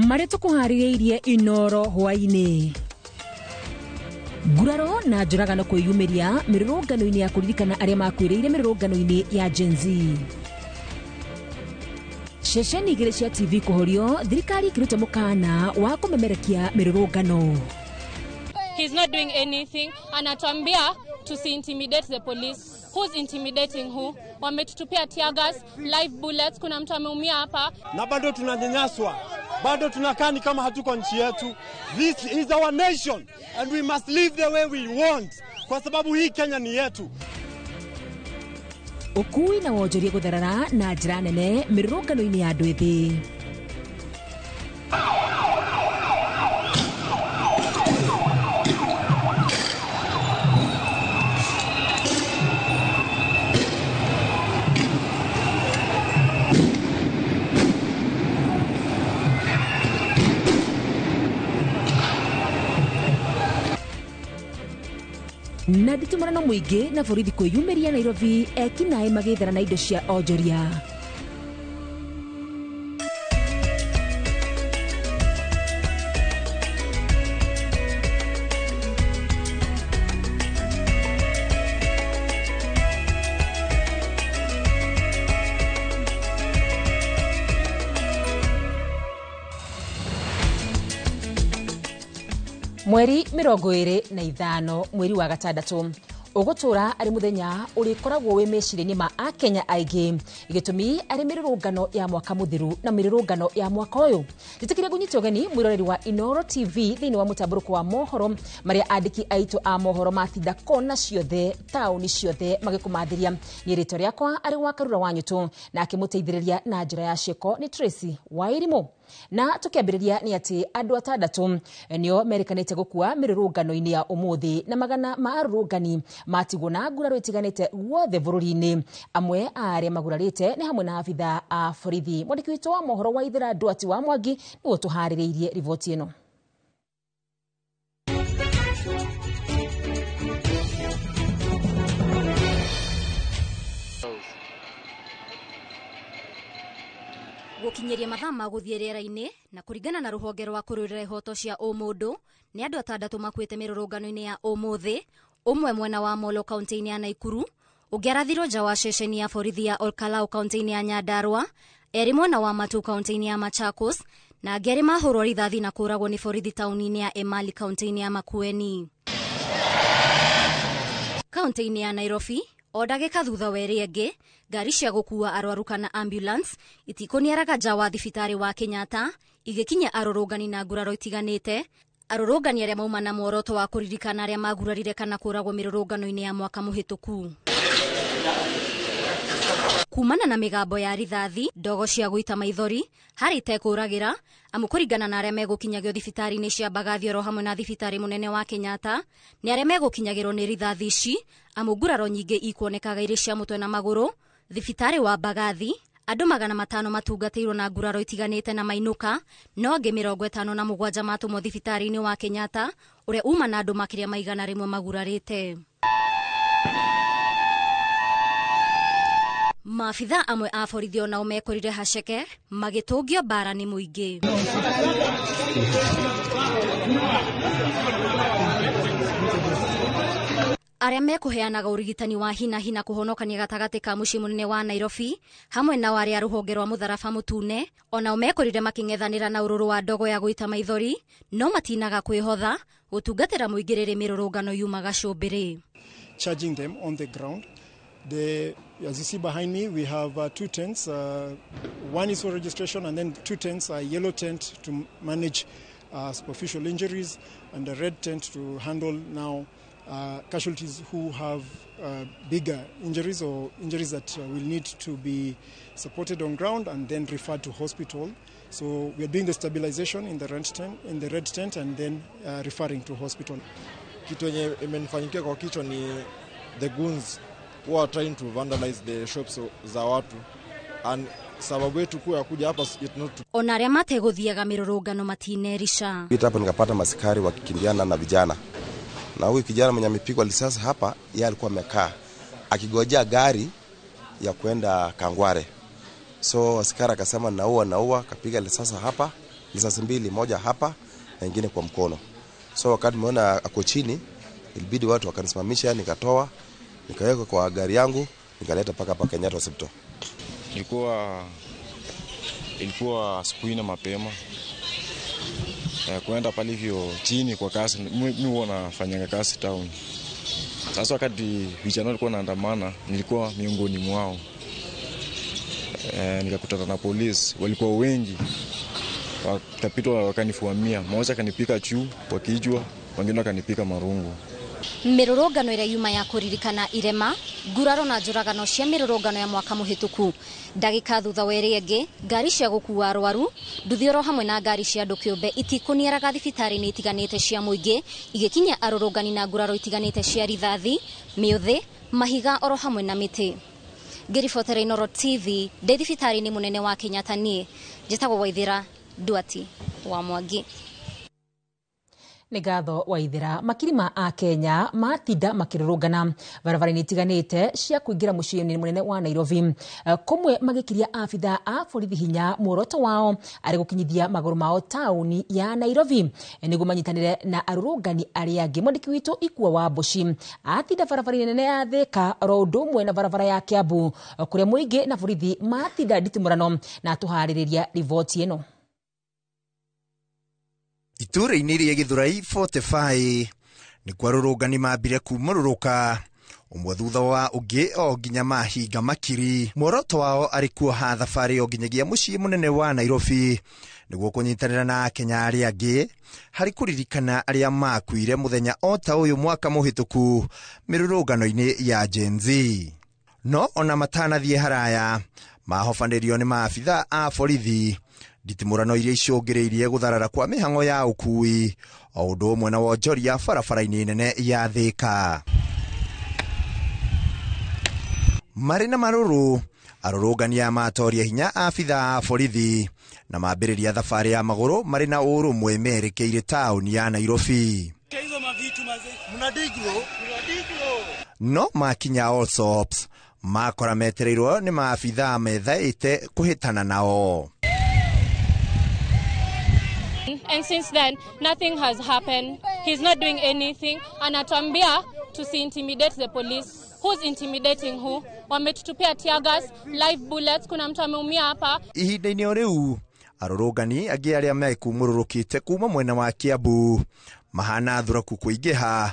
Mareto kuhaririirie Inoro hwaini. Guraro na njuragano kwiyumiria mirurungano-ini ya kuririkana aria makwiriire mirurungano-ini ya Gen Z. Ceceni igiri cia TV kuhorio thirikari ikiruta mukana wa kumemerekia mirurungano. He's not doing anything. Anatuambia tusi-intimidate the police. Who's intimidating who? Wametutupia tear gas, live bullets, kuna mtu ameumia hapa. Na bado tunanyanyaswa. Bado tunakani kama hatuko nchi yetu. This is our nation and we must live the way we want. Kwa sababu hii Kenya ni yetu. Ukui na wonjoria gutharara na njira nene mirurungano-ini ya andu ethi. Na nditumurano muingi na borithi kwiyumiria Nairobi ekinae magithara na indo cia onjoria. Mweri 25 mweri wa gatandatu ugutura ari muthenya urikoragwo wi mecirini ma Akenya aingi igitumi ari mirurungano ya mwaka muthiru na mirurungano ya mwaka uyu titikire gunyita ugeni mwiroreri wa Inoro TV thini wa mutamburuko wa mohoro maria andiki aitu a mohoro matinda kona ciothe tauni ciothe magikumathiria ni rito riakwa ari wa Karura Wanyutu na akimuteithiriria na njira ya cieko ni Tracy Wairimu. Na tukiambiriria ni ati andu atandatu nio merikanite gukua mirurungano-ini ya umuthi na magana ma arurungani matigwo na nguraro itiganite guothe bururi-ini. Amwe aria magurarite ni hamwe na abitha a borithi. Mwandiki witu wa mohoro wa Ithira Ndwati wa Mwangi niwe tuhaririirie riboti ino. Gukinyeria mathaa ma guthie riera-ini na kuringana na ruhonge rwa kururira ihoto cia umundu ni andu atandatu makwite mirurungano-ini ya umuthi, umwe mwena wa Molo kaunti-ini ya Naikuru, ugerathirwo nja wa ceceni ya borithi ya Olkalau kaunti-ini ya Nyandarua, eri mwena wa Matu kaunti-ini ya Machakos na angeri mahurwo rithathi na kuragwo ni borithi tauni-ini ya Emali kaunti-ini ya Makueni. Kaunti-ini ya Nairobi, o ndagika thutha weri engi ngari cia gukua arwaru kana ambulance itikoniaraga nja wa thibitari wa Kenyatta igikinya arurungani na nguraro itiganite. Arurungani aria mauma na mworoto wa kuririkana aria magurarire kana kuragwo mirurungano-ini ya mwaka muhituku. Kumana na migambo ya rithathi, ndogo cia guita maithori harite kuragira amu kuringana na aria megukinyagio thibitari-ini cia Bagathio hamwe na thibitari munene wa Kenyatta ni aria megukinyagirwo ni rithathi ici amu nguraro nyingi ikuonekaga iri cia mutwe na maguru. Thibitari wa Bagathi andu 500 matungatirwo na nguraro itiganite na mainuka, no angi 57 matumwo thibitari-ini wa Kenyatta uria uma na andu makiria maigana rimwe magurarite. Maafitha amwe a borithi onao mekorire haceke magitungio bara ni muingi. Aria mekuheanaga urigitani wa hinahi na kuhonokania gatagati ka mucii munene wa Nairobi hamwe na aria ruhonge rwa mutharaba mutune onao mekorire making'ethanira na ururu wa ndogo ya guita maithori, no matinaga kwihotha gutungatira muingiriri mirurungano yumaga cumbiri. Charging them on the ground. As you see behind me, we have 2 tents. One is for registration, and then 2 tents, a yellow tent to manage superficial injuries, and a red tent to handle now casualties who have bigger injuries or injuries that will need to be supported on ground and then referred to hospital. So we are doing the stabilization in the red tent, and then referring to hospital. Kitu yenye imenifanyikia kwa kichwa ni the goons who are trying to vandalize the shops za watu, and sababu yetu kuwa kuja hapa ona aria mateguthiaga mirurungano matinerisha. Hapa nikapata maskari wakikimbiana na vijana, na huyu kijana mwenye amepigwa risasi hapa yeye alikuwa amekaa akigojea gari ya kwenda Kangware. So askari akasema naua, kapiga risasi hapa risasi mbili, moja hapa na nyingine kwa mkono. So wakati nimeona ako chini, ilibidi watu wakanisimamisha, nikatoa, nikaweka kwa gari yangu, nikaleta paka pa Kenyatta Hospital. Ilikuwa asubuhi na mapema. Kuenda pale hivyo chini kwa kasi, mimi huwa nafanya kazi town. Sasa wakati vijana walikuwa wanaandamana, nilikuwa miongoni mwao. Nikakutana na polisi, walikuwa wengi. Wakapitwa wakanifuamia, mmoja akanipika juu kwa kichwa, wengine wakanipika marungu. Mirurungano ira yuma ya kuririkana irema nguraro na njuragano cia mirurungano ya mwaka muhituku ndagika thutha weri enge ngari cia gukua arwaru nduthioro hamwe na ngari cia andu kiumbe itikuniaraga thibitari-ini itiganite cia muingi igikinya arurungani na nguraro itiganite cia rithathi miuthi mahiga oro hamwe na miti. Ngiribotera Inooro TV ndi thibitari-ini munene wa Kenyatta ni njitagwo Waithira Duati wa Mwangi. Nĩ ngatho Waithira. Makiri a Kenya matinda makirurungana barabara-inĩ itiganĩte cia kũingĩra mũciĩ mũnene wa Nairobi, kumwe magikiria abitha a borithi hinya muoroto wao arĩ gũkinyithia magũrũ mao taũni ya Nairobi nĩguo manyitanĩre na arũrũngani arĩa angĩ. Mwandĩki witũ Ikua wa Mboci atinda barabara-inĩ nene ya Thika oro ũndũ ũmwe na barabara ya Kiambu kũrĩa mũingĩ na borithi matinda nditimũrano na tũharĩrĩria riboti ĩno. Itura-inĩ rĩa Githurai 45 nĩ kwa arũrũngani mambire kumũrũrũka ũmwe thutha wa ũngĩ o nginya mahinga Makiri. Muoroto wao arĩ kuoha thabarĩ o nginyagia mũciĩ mũnene wa Nairobi nĩguo kũnyitanĩra na Akenya arĩa angĩ harĩ kũririkana arĩa makuire mũthenya o ta ũyũ mwaka mũhĩtũku mĩrũrũngano-inĩ ya Gen Z. No ona matanathiĩ haraya mahobanĩrio nĩ maabitha a borithi nditimũrano iria icũngĩrĩirie gũtharara kwa mĩhang'o ya ũkui o ũndũ ũmwe na wonjoria barabara-inĩ nene ya Thika. Marĩ na marũrũ arũrũngani matoria hinya abitha a borithi na mambĩrĩria thabarĩ ya magũrũ marĩ na ũrũmwe merekeire taũni ya Nairobi. No makinya Allsops makora metereirwo nĩ maabitha methaĩte kũhĩtana nao. And since then, nothing has happened. He's not doing anything. Anatuambia tusi-intimidate the police. Who's intimidating who? Wametutupia tear gas, live bullets. Kuna mtu ameumia hapa. Ihinda-inĩ o rĩu arũrũngani angĩ arĩa mekumũrũrũkĩte kuma mwena wa Kiambu mahana thuraku kũingĩha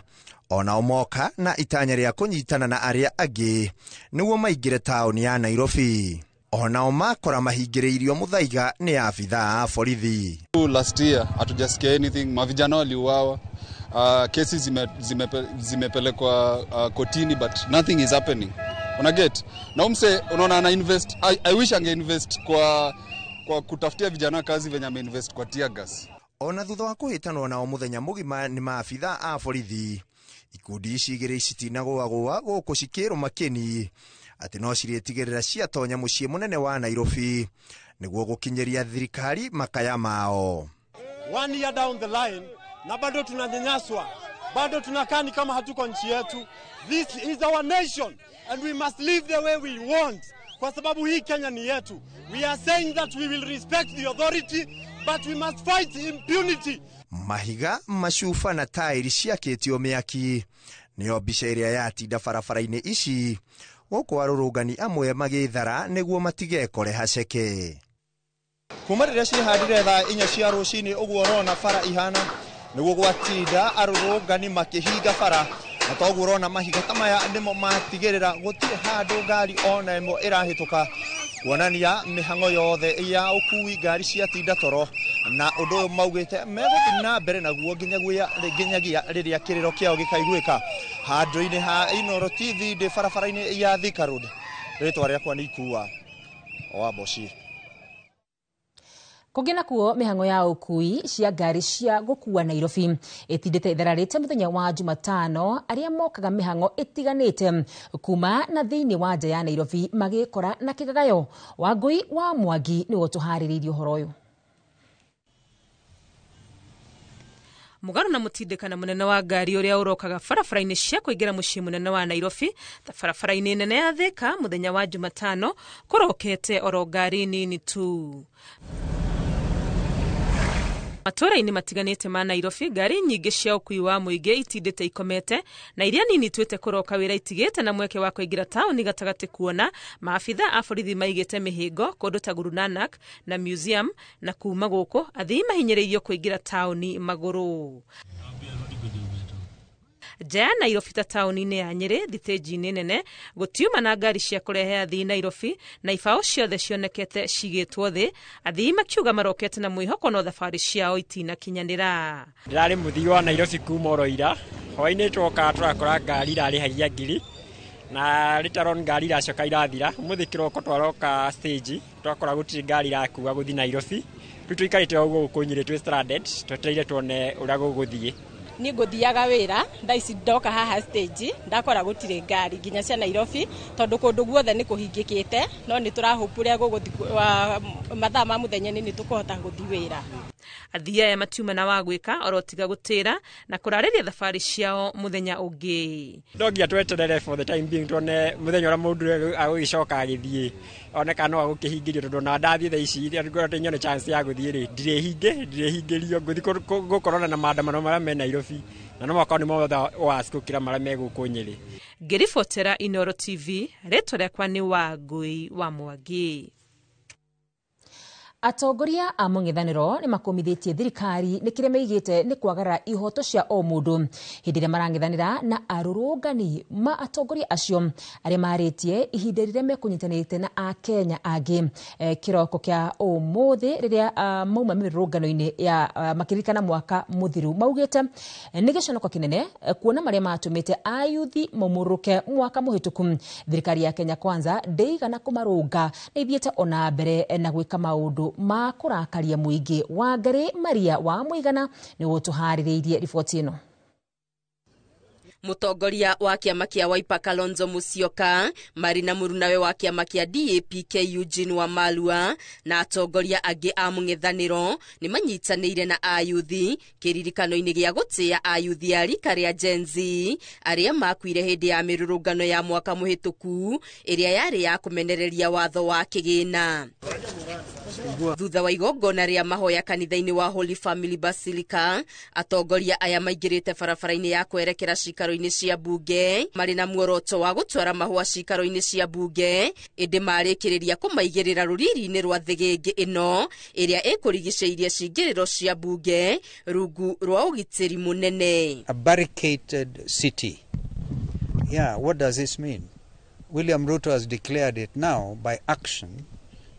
onao moka na itanya rĩa kũnyitana na arĩa angĩ nĩguo maingĩre taũni ya Nairobi. Onao makora mahingĩrĩirio mũthaiga nĩ abitha a borithi. Last year hatujasikia anything, mavijana waliuawa, kesi zimepelekwa kotini, but nothing is happening. Unaget? Na umse unaona ana invest, I wish ange invest kwa kutafutia vijana kazi venye ame invest kwa tear gas. Ona thutha wa kũhĩtanwo nao mũthenya mũgima nĩ maabitha a borithi, ikundi ici igĩrĩ citinagũagũa gũkũ cikĩrwo makeni atĩ no cirĩtigĩrĩra ciatonya mũciĩ mũnene wa Nairobi nĩguo gũkinyĩria thirikari makaya mao. 1 year down the line na bado tunanyanyaswa, bado tunakani kama hatuko nchi yetu. This is our nation and we must live the way we want, kwa sababu hii Kenya ni yetu. We are saying that we will respect the authority but we must fight impunity. Mahiga, macuba na tairi ciakĩtio mĩaki nĩyo mbica ĩrĩa yatinda barabara-inĩ ici gũkũ arũrũngani amwe magĩthara nĩguo matigekore haceke. Kuma rĩrĩa cihandire thaa 4 cia rũcinĩ ũguo ũrona bara ihana nĩguo gwatinda arũrũngani makĩhinga bara na toguo ũrona mahiga ta maya nĩmo matigĩrĩra gũtirĩ handũ ngari ona ĩmwe ĩrahĩtũka kuonania mĩhang'o yothe ya ũkui ngari ciatinda toro na ũndũ ũyũ maugĩte megũthiĩ na mbere naguo nginyagia rĩrĩa kĩrĩro kĩao gĩkaiguĩka. Handũ-inĩ ha Inooro TV ndĩ barabara-inĩ ya Thika Road, rĩtwa rĩakwa nĩ Ikua wa Mboci. Kũgĩna kuo mĩhang'o ya ũkui cia ngari cia gũkua Nairobi ĩtindĩte ithararĩte mũthenya wa Jumatano arĩa mokaga mĩhang'o ĩtiganĩte kuma na thĩinĩ wa nja ya Nairobi magĩkora na kĩgagayo. Wangui wa Mwangi nĩguo tũharĩrĩirie ũhoro ũyũ. Mũgarũ na mũtindĩkana mũnene wa ngari ũrĩa ũrokaga barabara-inĩ cia kũingĩra mũciĩ mũnene wa Nairobi ta barabara-inĩ nene ya Thika mũthenya wa Jumatano kũrokete oro ngari nini tu. matũra-inĩ matiganĩte ma Nairobi ngari nyingĩ cia ũkui wa mũingĩ itindĩte ikomete na iria nini twĩte kũroka wĩra itigĩte na mweke wa kũingĩra taũni gatagatĩ kuona maabitha a borithi maigĩte mĩhĩngo kũndũ ta Guru Nanak na Museum na kuma gũkũ athii mahinyĩrĩirio kũingĩra taũni magũrũ. Nja ya Nairobi ta taũni-inĩ ya Nyeri thitĩnji-inĩ nene gũtiuma na ngari cia kũrehe athii Nairobi na ibaũ ciothe cionekete cigĩtwo thĩ, athii makiuga marokete na mwĩhoko no thabarĩ ciao itinakinyanĩra. Ndĩrarĩ mũthii wa Nairobi kuma Oroira, hwainĩ twoka tũrakora ngari irarĩhagia ngiri na rĩtaron ngari iracoka irathira. Ũmũthĩ kĩroko twaroka stage twakora gũtirĩ ngari irakua gũthiĩ Nairobi, rĩu tũikarĩte ũguo gũkũ Nyeri twĩ stranded twetereire tuone ũrĩa gũgũthiĩ. Ni nguthiaga wira ndaici ndoka haha stage ndakora gutire ngari nginya cia Nairobi tondu kundu guothe ni kuhingikite no ni turahupuria guguthi mathaa ma muthenya ni tukuhota guthi wira. Athii aya matiuma na wagwĩka orotiga gũtĩra na kũrarĩria thabarĩ ciao muthenya ũngĩ. Ndogia tweterere for the time being tuone muthenya ũrĩa mũndũ agũgĩcoka agĩthiĩ oneka no agũkĩhingĩrio tondu na ndathiĩ thaa ici ngorete nyone chance ya gũthiĩ rĩ ndirĩhingĩrio ngũthi gũkorana na maandamano marĩa me Nairobi na no makao nĩ mothe waskũkĩra marĩa me gũkũ Nyeri. Ngĩribotera Inooro TV rĩtwa rĩakwa nĩ Wangũi wa Mwangi. Atongoria a mũng'ethanĩro nĩ makomithĩtie thirikari nĩ kĩrĩa meigĩte nĩ kwagarara ihoto cia o mũndũ hĩndĩ ĩrĩa marang'ethanĩra na arũrũngani ma atongoria acio arĩa marĩtie ihinda rĩrĩa mekũnyitanĩte na Akenya angĩ. Kĩroko kĩa ũmũthĩ rĩrĩa mauma mĩrũrũngano-inĩ ya makĩririkana mwaka mũthiru maugĩte nĩ gĩconoko kĩnene kuona marĩa matũmĩte ayuthi maumũrũke mwaka mũhĩtũku. Thirikari ya Kenya Kwanza ndĩigana kũmarũnga na ithiĩte ona mbere na gwĩka maũndũ ma kũrakaria mũingĩ. Wangari Maria wa Mũigana nĩ gũtũharĩrĩirie riboti ĩno. Mũtongoria wa kĩama kĩa Wiper Kalonzo Musyoka, Marina Mũrunawe wa kĩama kĩa DAP Eugene Wamalwa na atongoria angĩ a mũng'ethanĩro nĩ manyitanĩire na ayuthi kĩririkano-inĩ gĩa gũtĩĩa ayuthi a rika rĩa Gen Z arĩa makuire hĩndĩ ya mĩrũrũngano ya mwaka mũhĩtũku ĩrĩa yarĩ ya kũmenereria watho wa kĩgĩna. Thutha wa igongona rĩa mahoya kanitha-inĩ wa Holy Family Basilica, atongoria aya maingĩrĩte barabara-inĩ ya kwerekera cikaro-inĩ cia mbunge marĩ na muoroto wa gũtwara mahũa cikaro-inĩ cia mbunge ĩndĩ marĩkĩrĩria kũmaigĩrĩra rũriri-inĩ rwa thĩgĩngĩ ĩno ĩrĩa ĩkũrigicĩirie cingĩrĩro cia mbunge rungu rwa ũgitĩri mũnene. A barricaded city. Yeah, what does this mean? William Ruto has declared it now by action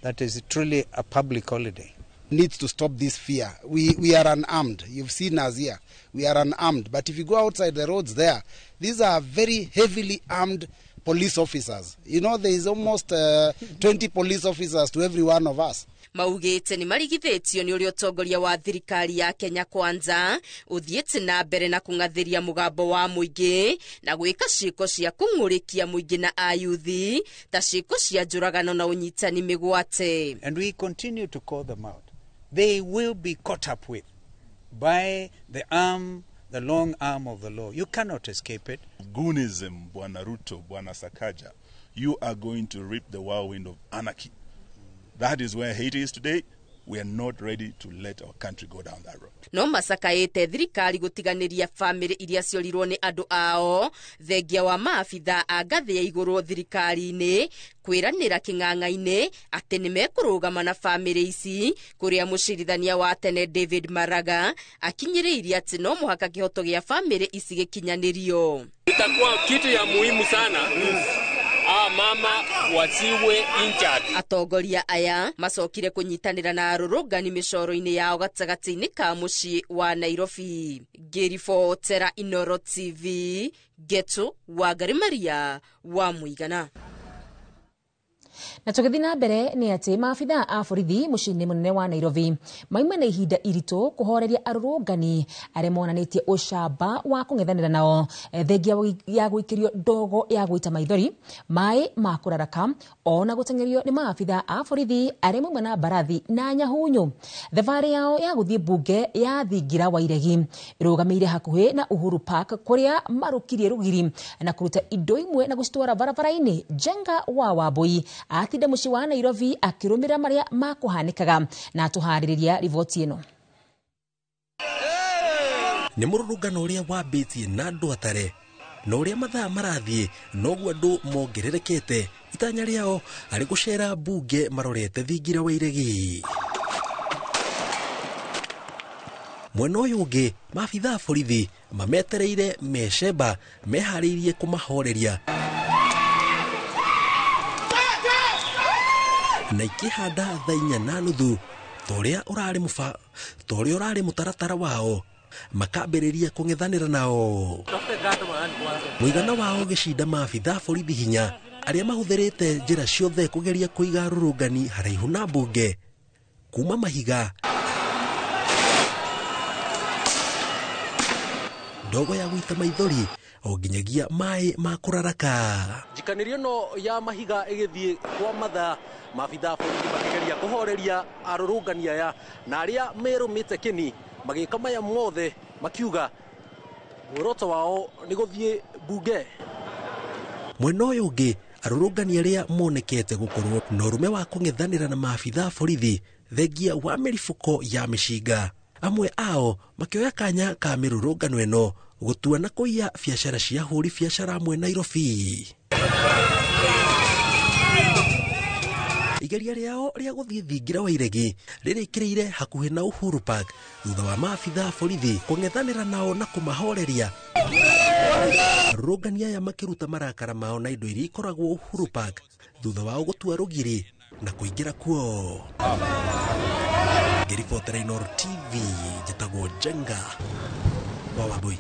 that is truly a public holiday. Needs to stop this fear. We are unarmed. You've seen us here. We are unarmed. But if you go outside the roads there, these are very heavily armed police officers. You know, there is almost 20 police officers to every one of us. Maugĩte nĩ marigithĩtio nĩ ũrĩa ũtongoria wa thirikari ya Kenya Kwanza ũthiĩte na mbere na kũng'athĩria mũgambo wa mũingĩ na gwĩka ciĩko cia kũng'ũrĩkia mũingĩ na ayuthi ta ciĩko cia njũragano na ũnyitani mĩgwate. And we continue to call them out. They will be caught up with by the long arm of the law. You cannot escape it. Goonism, Bwana Ruto, Bwana Sakaja, you are going to reap the whirlwind of anarchy. That is where Haiti is today. We are not ready to let our country go down that road. No masakaĩte thirikari gũtiganĩria famĩrĩ iria ciorirwo nĩ andũ ao thengia wa maabitha a ngathĩ ya igũrũ thirikari-inĩ kwĩranĩra kĩng'ang'a-inĩ atĩ nĩ mekũrũgama na famĩrĩ ici kũrĩa mũcirithania wa tene David Maraga akinyĩrĩirie atĩ no mũhaka kĩhoto gĩa famĩrĩ ici gĩkinyanĩrio. Itakuwa kitu ya muhimu sana mama watiwe in charge. Atongoria aya macokire kũnyitanĩra na arũrũngani mĩcoro-inĩ yao gatagatĩ-inĩ ka mũciĩ wa Nairobi. Ngĩribotera Inooro TV, Geto Wangari Maria wa Mũigana. Na tũgĩthiĩ na mbere nĩ atĩ maabitha a borithi mũciĩ-inĩ mũnene wa Nairobi mauma na ihinda iritũ kũhoreria arũrũngani arĩa monanĩtie ũcamba wa kũng'ethanĩra nao thengia ya gũikĩrio ndogo ya gũita maithori, maĩ ma kũraraka ona gũteng'erio nĩ maabitha a borithi arĩa mauma na mbarathi na nyahunyu. Thabarĩ yao ya gũthiĩ mbunge ya thingira wa iregi ĩrũgamĩire hakuhĩ na Uhuru Park kũrĩa marũkirie rũgiri na kũruta indo imwe na gũcitwara barabara-inĩ. Jenga wa Wambui atinda mũciĩ wa Nairobi akĩrũmĩrĩra marĩa makũhanĩkaga na tũharĩrĩria riboti ĩno. nĩ mũrũrũngano ũrĩa wambĩtie na andũ atare na ũrĩa mathaa marathiĩ noguo andũ mongererekete itanya rĩao arĩ gũcera mbunge marorete thingira wa iregi. Mwena ũyũ ũngĩ maabithaa borithi mametereire mecemba meharĩirie kũmahoreria na ikĩhanda thaa 4:30 torĩa ũrarĩ mũtaratara wao makambĩrĩria kũng'ethanĩra nao. Mũigana wao gĩcinda maabithaa borithi hinya arĩa mahũthĩrĩte njĩra ciothe kũgeria kũiga arũrũngani haraihu na mbunge kuma Mahiga, ndogo ya gũita maithori o nginyagia maĩ ma kũraraka. Njikanĩrio no ya Mahiga ĩgĩthiĩ kwa mathaa maabithaa borithi makĩgeria kũhoreria arũrũngani aya na arĩa merũmĩte kĩni magĩka maya mothe makiuga muoroto wao nĩ gũthiĩ mbunge. Mwena ũyũ ũngĩ arũrũngani arĩa monekete gũkorwo na ũrũme wa kũng'ethanĩra na maabithaa borithi thengia wa mĩribũko ya mĩcinga, amwe ao makĩoya kanya ka mĩrũrũngano ĩno gũtua na kũiya biacara cia hũri biacara amwe Nairobi. Igeria rĩao rĩa gũthiĩ thingira wa iregi rĩrĩkĩrĩire hakuhĩ na Uhuru Park thutha wa maabithaa borithi kũng'ethanĩra nao na kũmahoreria. Arũrũngani aya makĩruta marakara mao na indo iria ikoragwo Uhuru Park thutha wao gũtua rũgiri na kũingĩra kuo. Ngĩribotera Inooro TV njĩtagwo Jenga wa Wambui.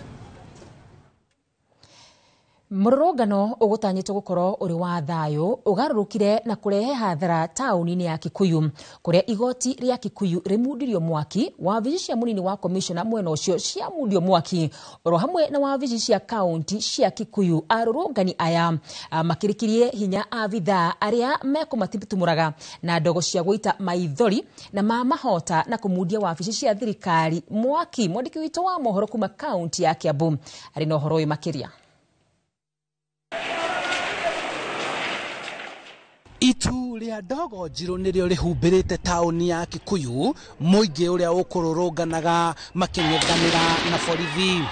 Mũrũrũngano ũgũtanyĩtwo gũkorwo ũrĩ wa thayũ ũgarũrũkire na kũrehe hathara taũni-inĩ ya Kikuyu kũrĩa igoti rĩa Kikuyu rĩmundirio mwaki, wabici cia mũnini wa komishona mwena ũcio ciamundio mwaki oro hamwe na wabici cia kaunti cia Kikuyu. Arũrũngani aya makĩrĩkirie hinya abithaa arĩa mekũmatitumũraga na ndogo cia gũita maithori na mamahota na kũmundia wabici cia thirikari mwaki. Mwandĩki witũ wa mohoro kuma kaunti ya Kiambu arĩ na ũhoro ũyũ makĩria. Itu rĩa ndogo njirũ nĩrĩo rĩhumbĩrĩte taũni ya Kikuyu, mũingĩ ũrĩa ũkũrũrũnganaga makĩng'ethanĩra na borithi.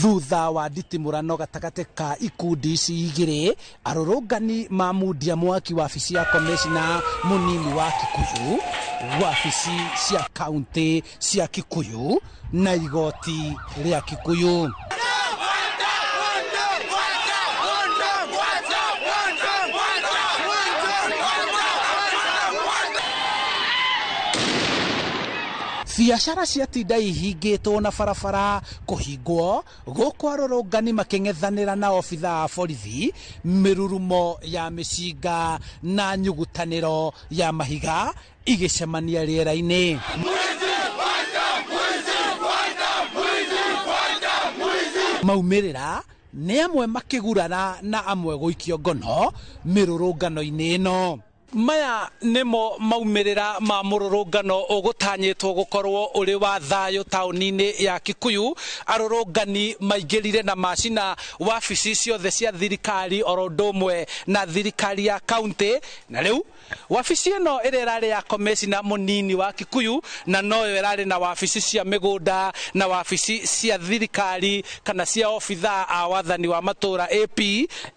Thutha wa nditimũrano gatagatĩ ka ikundi ici igĩrĩ, arũrũngani mamundia mwaki wabici ya komishona mũnini wa Kikuyu, wabici cia kaunti cia Kikuyu na igoti rĩa Kikuyu. Biacara ciatinda ihingĩtwo na barabara kũhingwo gũkũ arũrũngani makĩng'ethanĩra na obithaa a borithi, mĩrurumo ya mĩcinga na nyugutanĩro ya mahiga igĩcemania rĩera-inĩ. Maumĩrĩra nĩ amwe makĩgurana na amwe gũikio ngono mĩrũrũngano-inĩ ĩno. Maya nĩmo maumĩrĩra ma mũrũrũngano ũgũtanyĩtwo gũkorwo ũrĩ wa thayũ taũni-inĩ ya Kikuyu. Arũrũngani maingĩrire na macina wabici ciothe cia thirikari oro ũndũ ũmwe na thirikari ya kaunti, na rĩu wabici ĩno ĩrĩa ĩrarĩ ya komishona mũnini wa Kikuyu na noyo ĩrarĩ na wabici cia mĩgũnda na wabici cia thirikari kana cia obithaa a wathani wa matũra AP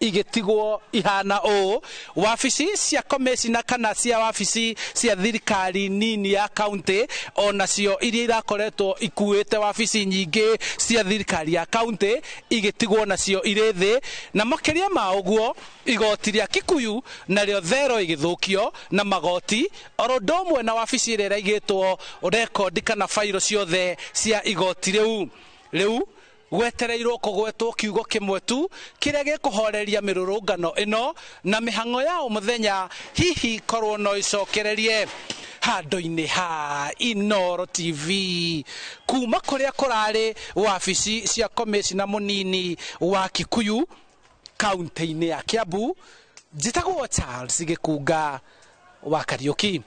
igĩtigwo ihana ũũ. Wabici cia komishona kana cia wabici cia thirikari nini ya kaunti onacio iria irakoretwo ikuĩte wabici nyingĩ cia thirikari ya kaunti igĩtigwo nacio irĩ thĩ, na makĩria ma ũguo igoti rĩa Kikuyu narĩo thero igĩthũkio na magoti oro ũndũ ũmwe na wabici ĩrĩa ĩraigĩtwo rekondi kana fairo ciothe cia igoti rĩu gwetereirwo kũgwetwo kiugo kĩmwe tu kĩrĩa gĩkũhoreria mĩrũrũngano ĩno na mĩhang'o ya mũthenya hihi korwo no icokererie. Handũ-inĩ ha Inooro TV kuma kũrĩa kũrarĩ wabici cia komishona mũnini wa Kikuyu kaunti-inĩ ya Kiambu, njĩtagwo Charles Gĩkunga wa Kariũki.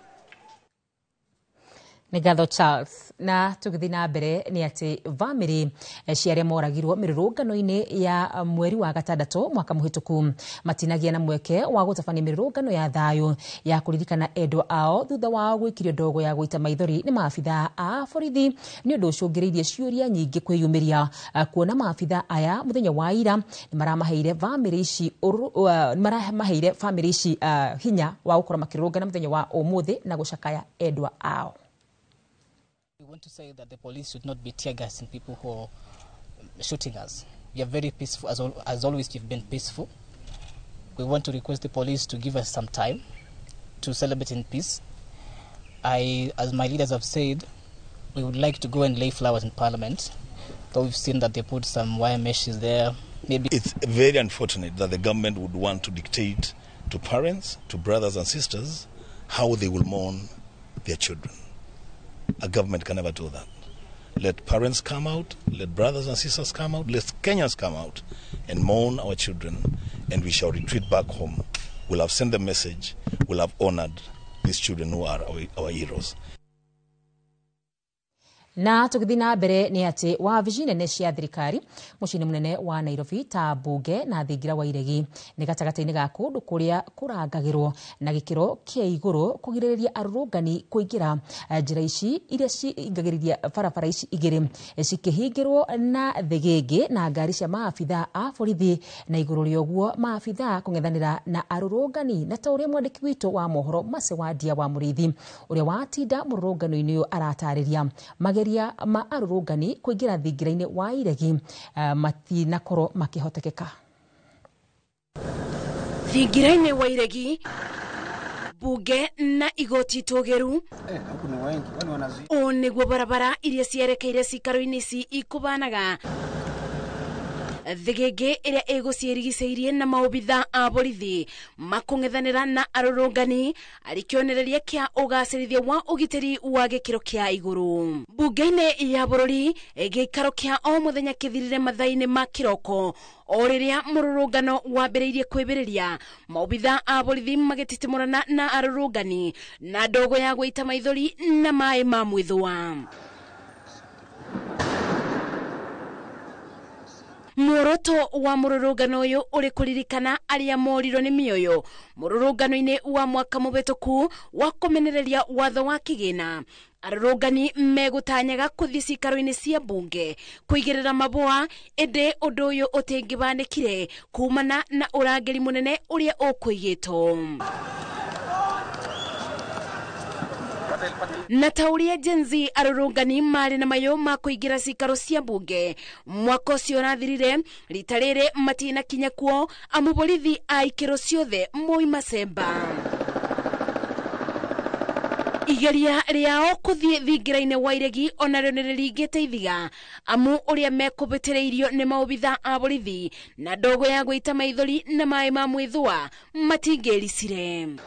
Nĩ ngatho Charles. Na tũgĩthiĩ na mbere nĩ atĩ bamĩrĩ cia arĩa moragirwo mĩrũrũngano-inĩ ya mweri wa gatandatũ mwaka mũhĩtũku matinagia na mweke wa gũtabania mĩrũrũngano ya thayũ ya kũririkana endwa ao thutha wa gwĩkirio ndogo ya gũita maithori nĩ maabitha a borithi nĩ ũndũ ũcũngĩrĩirie ciũria nyingĩ kwĩyumĩria kuona maabitha aya mũthenya wa ira nĩ maramaheire bamĩrĩ ici hinya wa gũkorwo makĩrũrũngana mũthenya wa ũmũthĩ na gũcakaya endwa ao. We want to say that the police should not be tear gassing people who are shooting us. We are very peaceful, as always you've been peaceful. We want to request the police to give us some time to celebrate in peace. As my leaders have said, we would like to go and lay flowers in Parliament, though we've seen that they put some wire meshes there. Maybe it's very unfortunate that the government would want to dictate to parents, to brothers and sisters, how they will mourn their children. A government can never do that. Let parents come out, let brothers and sisters come out, let Kenyans come out and mourn our children, and we shall retreat back home. We'll have sent the message, we'll have honored these children who are our heroes. Na tũgĩthiĩ na mbere nĩ atĩ wabici nene cia thirikari mũciĩ-inĩ mũnene wa Nairobi ta mbunge na thingira wa iregi nĩ gatagatĩ-inĩ ga kũndũ kũrĩa kũrangagĩrwo na gĩkĩro kĩa igũrũ kũgirĩrĩria arũrũngani kũingĩra njĩra ici iria ciingagĩrĩria barabara ici igĩrĩ cikĩhingĩrwo na thĩgĩngĩ na ngari cia maabitha a borithi na igũrũ rĩa ũguo maabitha kũng'ethanĩra na arũrũngani na ta ũrĩa mwandĩki witũ wa mohoro Mase Wadia wa Mũrĩithi ũrĩa watinda mũrũrũngano-inĩ ũyũ aratarĩria ma arũrũngani kũingĩra thingira-inĩ wa iregi matinakorwo makĩhotekeka. Thingira-inĩ wa iregi bunge na igoti tũgĩru o nĩguo barabara iria cierekeire cikaro-inĩ ici ikũbanaga thĩgĩngĩ ĩrĩa ĩgũciĩrigicĩirie na maobitha a borithi makũng'ethanĩra na arũrũngani arĩ kĩonereria kĩa ũgacĩrithia wa ũgitĩri wa gĩkĩro kĩa igũrũ. Bunge-inĩ ya bũrũri gĩikaro kĩa o mũthenya kĩthirire mathaa-inĩ ma kĩroko o rĩrĩa mũrũrũngano wambĩrĩirie kwĩbĩrĩria maobitha a borithi magĩtitimũrana na arũrũngani na ndogo ya gũita maithori na maĩ ma mwĩthũa. Muoroto wa mũrũrũngano ũyũ ũrĩ kũririkana arĩa morirwo nĩ mĩoyo mũrũrũngano-inĩ wa mwaka mũbĩtũku wa kũmenereria watho wa kĩgĩna. Arũrũngani megũtanyaga kũthiĩ cikaro-inĩ cia bunge kũigĩrĩra mabũa ĩndĩ ũndũ ũyũ ũtĩngĩbanĩkire kumana na ũrangĩri mũnene ũrĩa ũkũigĩtwo. Na ta ũrĩa Gen Z arũrũngani marĩ na mayo ma kũingĩra cikaro cia bunge mwaka ũcio ũrathirire rita rĩrĩ matinakinya kuo amu borithi a ikĩro ciothe moima Semba. Igeria rĩao kũthiĩ thingira-inĩ wa iregi onarĩo nĩ rĩringĩte ithiga amu ũrĩa mekũbĩtĩrĩirio nĩ maobitha a borithi na ndogo ya gũita maithori na maĩ ma mwĩthũa matingĩricire.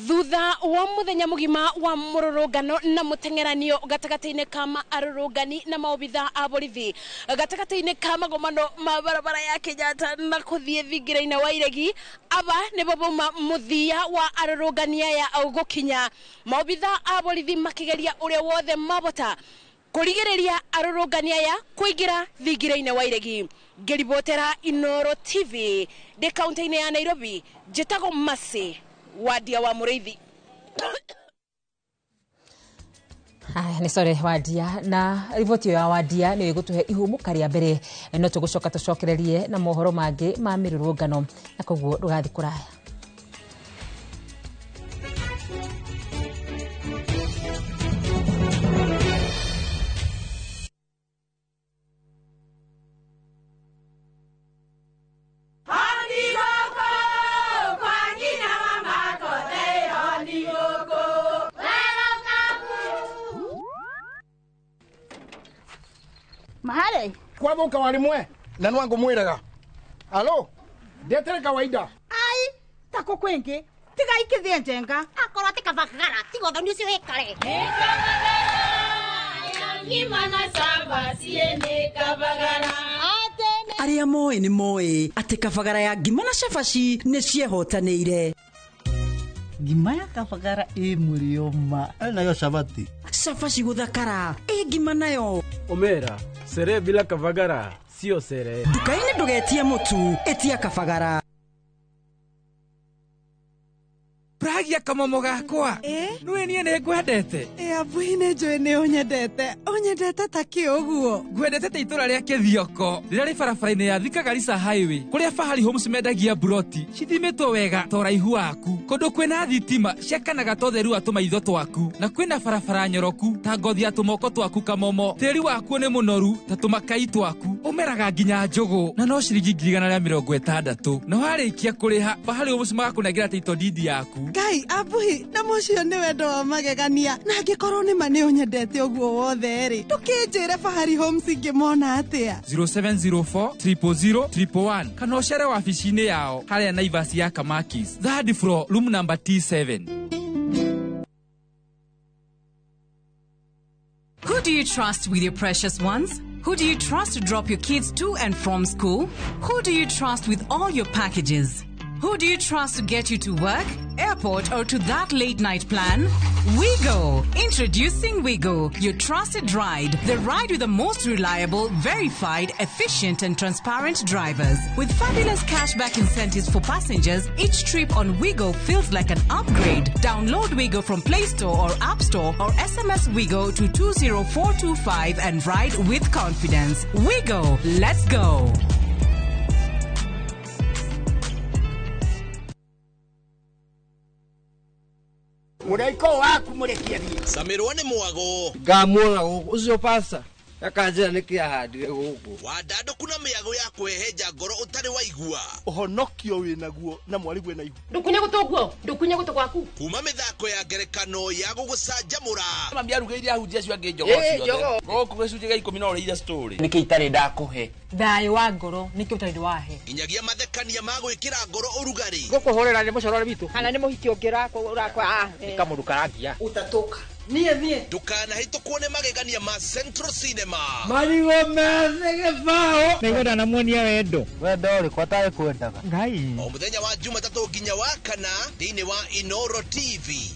Thutha wa mũthenya mũgima wa mũrũrũngano na mũteng'eranio gatagatĩ-inĩ ka arũrũngani na maobitha a borithi gatagatĩ-inĩ ka magomano ma barabara ya Kenyatta na kũthiĩ thingira-inĩ wa iregi, aba nĩbo bauma mũthia wa arũrũngani aya gũkinya maobitha a borithi makĩgeria ũrĩa wothe mabota kũrigĩrĩria arũrũngani aya kũingĩra thingira-inĩ wa iregi. Ngĩribotera Inooro TV ndĩ kaunti-inĩ ya Nairobi, njĩtagwo Mase Wadia wa Mũrĩithi. Nĩ sore Wadia, na riboti ya Wadia nĩ ĩgũtũhe ihũmũka rĩa mbere no tũgũcoka tũcokererie na mohoro mangĩ ma mĩrũrũngano na koguo ndũgathiĩ kũraya. Mahale kwa boka walimwe na nwango mwiraga alo ndetere kawaida ai tako kwenge tiga ikithie njenga akora tika bakara tigo thoni cio hekare ngimana samba siene kabagara aria moe ni moe ati kabagara ya ngima na cabaci ni ciehotanĩire. Gimaya Kafagara Murioma. Nayo Shabati. Shafashi Gudakara. Gima nayo. Omera, sere bila Kafagara. Sio sere. Dukaine dogetia motu. Etia Kafagara. Pragia kamomo gakwa. Nwe nie ne gwendete. Abuine jo ne onyedete. Onyedete taki oguo. Gwendete te itura ria Kithioko. Rira ri barabara-ini ya Thika Garissa Highway. Kuria Fahari Homes mendagia buroti. Cithimitwo wega to raihu waku. Kundu kwina thitima ciakanaga to theru atuma itho twaku. Na kwina barabara nyoroku ta ngothi ya tumoko twaku kamomo. Tiri waku ni munoru ta tumakai twaku. Umeraga nginya njogo na no ciringi 160. Na warikia kuriha Fahari Homes magakunengira tito didi yaku. Ngai abuhi na mucio ni wendo wa magegania na ngikorwo ni mane unyendete oguo wothe ri tukinjire Fahari Homes ngimona atia 0704 000 111 kana ucere wabici-ini yao haria Naivas ya Kamakis, third floor, room number T7. Who do you trust with your precious ones? Who do you trust to drop your kids to and from school? Who do you trust with all your packages? Who do you trust to get you to work, airport, or to that late night plan? Wigo. Introducing Wigo, your trusted ride. The ride with the most reliable, verified, efficient, and transparent drivers. With fabulous cashback incentives for passengers, each trip on Wigo feels like an upgrade. Download Wigo from Play Store or App Store or SMS Wigo to 20425 and ride with confidence. Wigo. Let's go. Mureiko waku murekiarie. Samirwa ni mwago. Ngamwona ucio pasa. Akanjira nikiahandire guku. Wadado kuna miago ya kweheja ngoro utari waigua. Uhonokio winaguo na mwarigu na igua. Ndukunye guto gwaku. Kuma mithako ya ngerekano ya gugucanjamura. Mami arugeire ahunjia cio ange njogo ciothe. Goku gicunje ga 10 no uri story. Niki itari ndakuhe. Thai wa ngoro niki utari wahe. Inyagia mathekania ma gwikira ngoro urugari. Gukuhorera ni mucorore bitu. Kana ni muhiki ungirakwa urakwa. Kamundu karagia. Utatoka. Nie. Dukana hitukuone magegania ma Central Cinema. Marigo meze gifao. Nigona na muonia wendo. Wendo uri kwataye kwendaga. Ngai. O muthenya wa Jumatatu nginya wa kana thiini wa Inoro TV.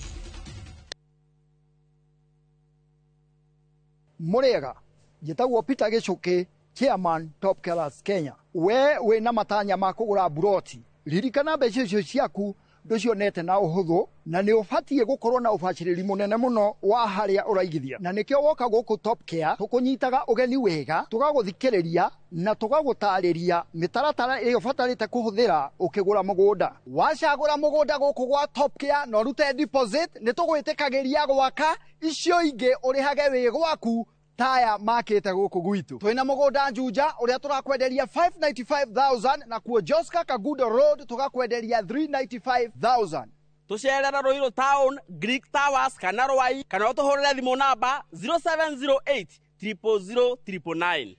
Murega. Gitagwo Peter Gichuki, Chairman Top Killers Kenya. We na matanya ma kugura buroti. Ririkana mbeca icio ciaku nducionete na uhuthu na ni ubatie gukorwo na ubaciriri munene muno wa haria uraigithia na nikio woka guku Top Care tukunyitaga ugeni wega tugaguthikiriria na tugagutariria mitaratara iyo batarite kuhuthira ukigura mugunda wacagura mugunda guku gwa Top Care no rute deposit ni tugwitikagiria gwaka icio ingi urihage wi gwaku taya makete guku gwitu twina mugunda Njuja uria turakwenderia 595,000 na kuo Joska Kagudo Road tugakwenderia 395,000 tucerera Ruiru Town, Greek Towers kana Rwai kana utuhurire thimu namba 0708 000 999.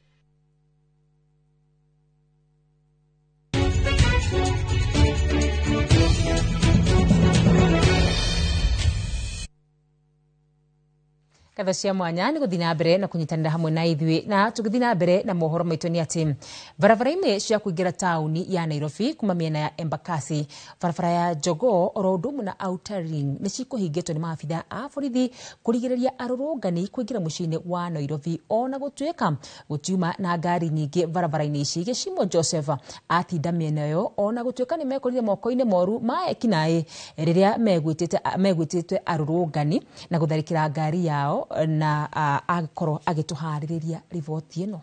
Katho cia mwanya ni guthii na mbere na kunyitanira hamwe na ithui na tugithi na mbere na mohoro maitu ni ati barabara-ini cia kuingira tauni ya Nairobi kuma miena ya Embakasi, barabara ya Jogoo oro ndumu na Outer Ring ni cikuhingitwo ni maabitha a borithi kurigiriria arurungani kuingira muciini wa Nairobi ona gutwika gutiuma na ngari nyingi barabara-ini ici. Gicimo Joseph atinda miena yo ona gutwika ni mekorire moko-ini moru ma ekinae riria megwitite arurungani na gutharikira ngari yao na agkorwo agituhaririria riboti ino.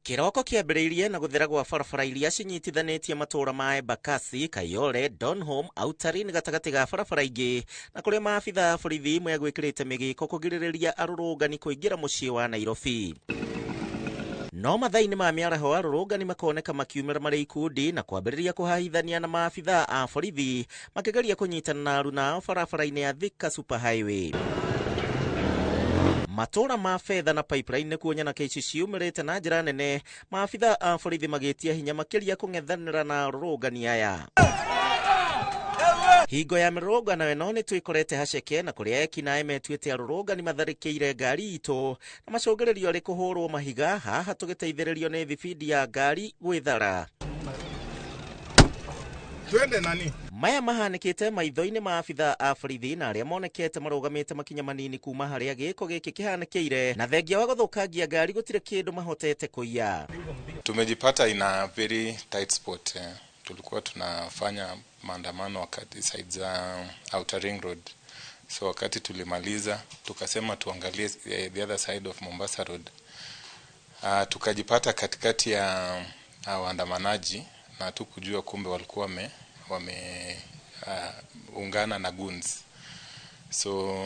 Kiroko kiambiriirie na guthira gwa barabara iria cinyitithanitie matura ma Embakasi, Kayole, Donholm, Outer Ring gatagati ga barabara ingi na kuria maabitha borithi megwikirite migiko kugiririria arurungani kuingira mucii wa Nairobi. No mathaini ma miaraho arurungani makoneka makiumira mari ikundi na kwambiriria kuhahithania na maabitha a borithi makigeria kunyitana na aruna barabara-ini ya Thika Super Highway. Matura ma fedha na pipeline ni kuonya na keici ciumirite na njira nene, maabitha a borithi magitia hinya makiria kung'ethanira na arurungani aya. Hingo ya mirurungano ino ni twikorete haceke na kuria ekinae metuite arurungani matharikiire ngari itu na macungiririo ri kuhurwo mahiga haha tugiteithiririo ni thibidi ya ngari gwithara. Twende nani? maya mahanĩkĩte maitho-inĩ ma abitha a borithi na arĩa monekete marũgamĩte makinya manini kuma harĩa gĩko gĩkĩ kĩhanĩkĩire, na thengia wa gũthũkangia ngari gũtirĩ kĩndũ mahotete kũiya. Tumejipata in a very tight spot. Tulikuwa tunafanya maandamano wakati side za Outer Ring Road. So wakati tulimaliza tukasema tuangalie the other side of Mombasa Road. Tukajipata katikati ya waandamanaji na tukujua kumbe walikuwa ungana na goons. So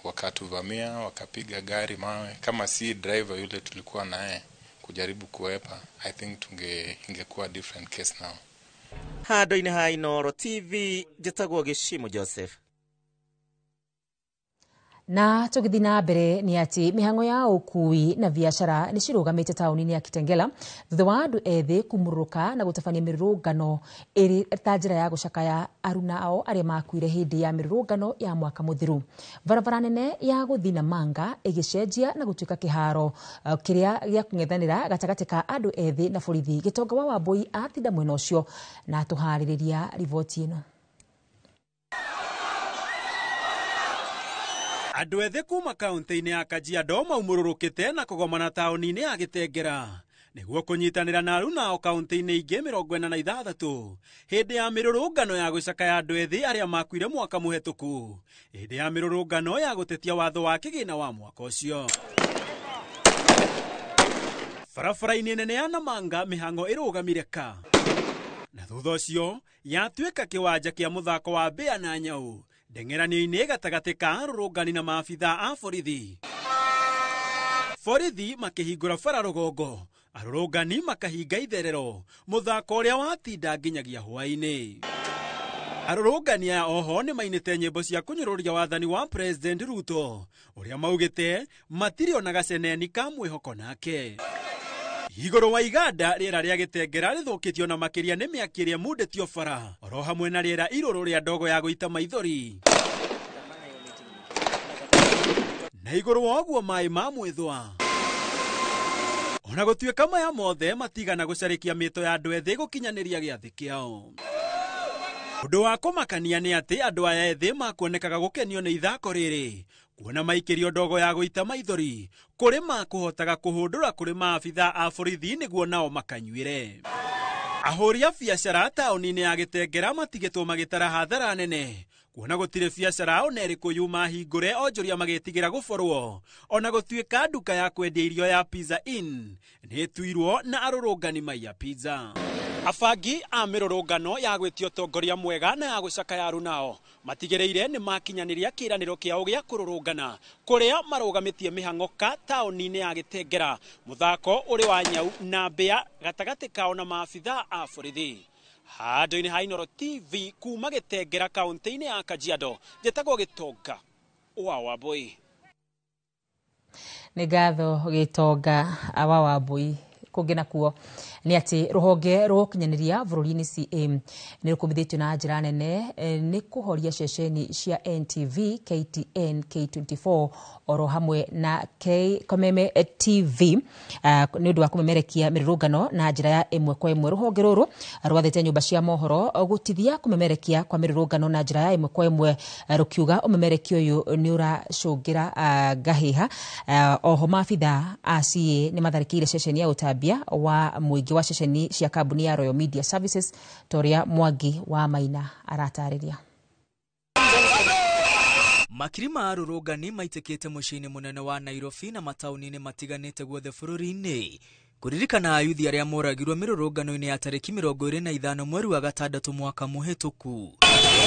wakatuvamia, wakapiga gari mawe. Kama si driver yule tulikuwa naye kujaribu kuepa, I think ingekuwa different case now. Handu-inĩ ha Inooro TV, njĩtagwo Gĩchimo Joseph. Na tũgĩthiĩ na mbere nĩ atĩ mĩhang'o ya ũkui na biacara nĩ cirũgamĩte taũni-inĩ ya Kitengela thutha wa andũ ethĩ kumũrũka na gũtabania mĩrũrũngano ĩrĩ ta njĩra ya gũcakaya aruna ao arĩa makuire hĩndĩ ya mĩrũrũngano ya mwaka mũthiru. Barabara nene ya gũthiĩ Namanga ĩgĩcenjia na gũtuĩka kĩharo kĩrĩa gĩa kũng'ethanĩra gatagatĩ ka andũ ethĩ na borithi. Gĩtonga wa Wambui atinda mwena ũcio na tũharĩrĩria riboti ĩno. Andũ ethĩ kuma kaunti-inĩ ya Kajiado maumũrũrũkĩte na kũgomana taũni-inĩ ya Gĩtengera nĩguo kũnyitanĩra na aruna ao kaunti-inĩ ingĩ 46 hĩndĩ ya mĩrũrũngano ya gũcakaya andũ ethĩ arĩa makuire mwaka mũhetũku hĩndĩ ya mĩrũrũngano ya gũtetia watho wa kĩgĩna wa mwaka ũcio. Barabara-inĩ nene ya Namanga mĩhang'o ĩrũgamire ka na thutha ũcio yatuĩka kĩwanja kĩa mũthako wa mbĩa na nyau ndengeranio-inĩ gatagatĩ ka arũrũngani na maabitha a borithi. Borithi makĩhingũra bara rũgongo, arũrũngani makahinga itherero, mũthako ũrĩa watinda nginyagia hwaĩ-inĩ. Arũrũngani aya oho nĩ mainĩte nyĩmbo cia kũnyũrũria wathani wa President Ruto, ũrĩa maugĩte matirĩ ona gaceneni ka mwĩhoko nake. Igũrũ wa iganda rĩera rĩa Gĩtengera rĩthũkĩtio na makĩria nĩ mĩaki ĩrĩa mundĩtio bara, oro hamwe na rĩera irũrũ rĩa ndogo ya gũita maithori. Na igũrũ wa ũguo maĩ ma mwĩthwa. Ona gũtuĩka maya mothe matigana gũcarĩkia mĩto ya andũ ethĩ gũkinyanĩria gĩathĩ kĩao. Ũndũ wa kũmakania nĩ atĩ andũ aya ethĩ makuonekaga gũkenio nĩ ithako rĩrĩ, kuona maikĩrio ndogo ya gũita maithori, kũrĩ makũhotaga kũhũndũra kũrĩ maabitha a borithi nĩguo nao makanyuĩre. Ahũri a biacara taũni-inĩ ya Gĩtengera matigĩtwo magĩtara hathara nene, kuona gũtirĩ biacara ona ĩrĩkũ yuma hingũre onjoria magĩtigĩra gũborwo, ona gũtuĩka nduka ya kwendia irio ya Pizza Inn nĩ ĩtuirwo na arũrũngani maiya pizza. Abangi a mĩrũrũngano ya gwĩtio ũtongoria mwega na ya gũcakaya arunao matigĩrĩire nĩ makinyanĩria kĩĩranĩro kĩao gĩa kũrũrũngana kũrĩa marũgamĩtie mĩhang'o ka taũni-inĩ ya Gĩtengera, mũthako ũrĩ wa nyau na mbĩa gatagatĩ kao na maabitha a borithi. Handũ-inĩ ha Inooro TV kuma Gĩtengera kaunti-inĩ ya Kajiado, njĩtagwo Gĩtonga wa Wambui. Nĩ ngatho Gĩtonga wa Wambui. Kũngĩ nakuo nĩ atĩ rũhonge rwa ũkinyanĩria bũrũri-inĩ CA nĩ rũkũmithĩtio na njĩra nene nĩ kũhoria ceceni cia NTV, KTN, K24 oro hamwe na Kameme TV nĩ ũndũ wa kũmemerekia mĩrũrũngano na njĩra ya ĩmwe kwa ĩmwe. Rũhonge rũrũ rwathĩte nyũmba cia mohoro gũtithia kũmemerekia kwa mĩrũrũngano na njĩra ya ĩmwe kwa ĩmwe, rũkiuga ũmemerekia ũyũ nĩ ũracũngĩra ngahĩha. Oho maabitha a CA nĩ matharĩkĩire ceceni ya ũtambia wa mũingĩ wa ceceni cia kambuni ya Royal Media Services Toria Mwangi wa Maina aratarĩria. Makiri ma arũrũngani maitĩkĩte mũciĩ-inĩ mũnene wa Nairobi na mataũni-inĩ matiganĩte guothe bũrũri-inĩ kũririkana ayuthi arĩa moragirwo mĩrũrũngano-inĩ ya tarĩki 25 mweri wa gatandatũ mwaka mũhetũku.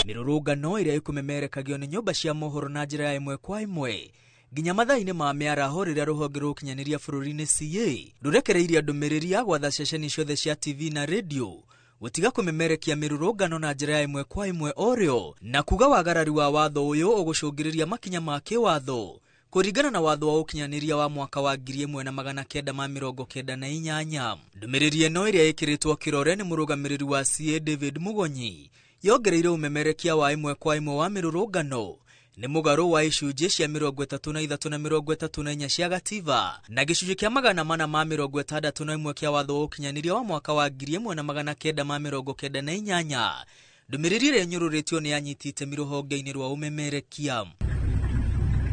Mĩrũrũngano ĩrĩa ĩkũmemerekagio nĩ nyũmba cia mohoro na njĩra ya ĩmwe kwa ĩmwe nginya mathaa-inĩ ma mĩaraho rĩrĩa rũhonge rwa ũkinyanĩria bũrũri-inĩ CA rũrekereirie ndũmĩrĩri ya gwatha ceceni ciothe cia TV na radio gũtiga kũmemerekia mĩrũrũngano na njĩra ya ĩmwe kwa ĩmwe orĩo, na kuga wagarari wa watho ũyũ ũgũcũngĩrĩria makinya ma kĩwatho kũringana na watho wa ũkinyanĩria wa mwaka wa 1998. Ndũmĩrĩri ĩno ĩrĩa ĩkĩrĩtwo kĩrore nĩ mũrũgamĩrĩri wa CA David Mugonyi yongereire ũmemerekia wa ĩmwe kwa ĩmwe wa mĩrũrũngano nĩ mũgarũ wa icunjĩ cia 33 na 34 cia gatiba na gĩcunjĩ kĩa 461 kĩa watho wa ũkinyanĩria wa mwaka wa 1998 Ndumiriri ĩrĩa nyũrũrĩtio nĩ yanyitĩte rũhonge-inĩ rwa ũmemerekia.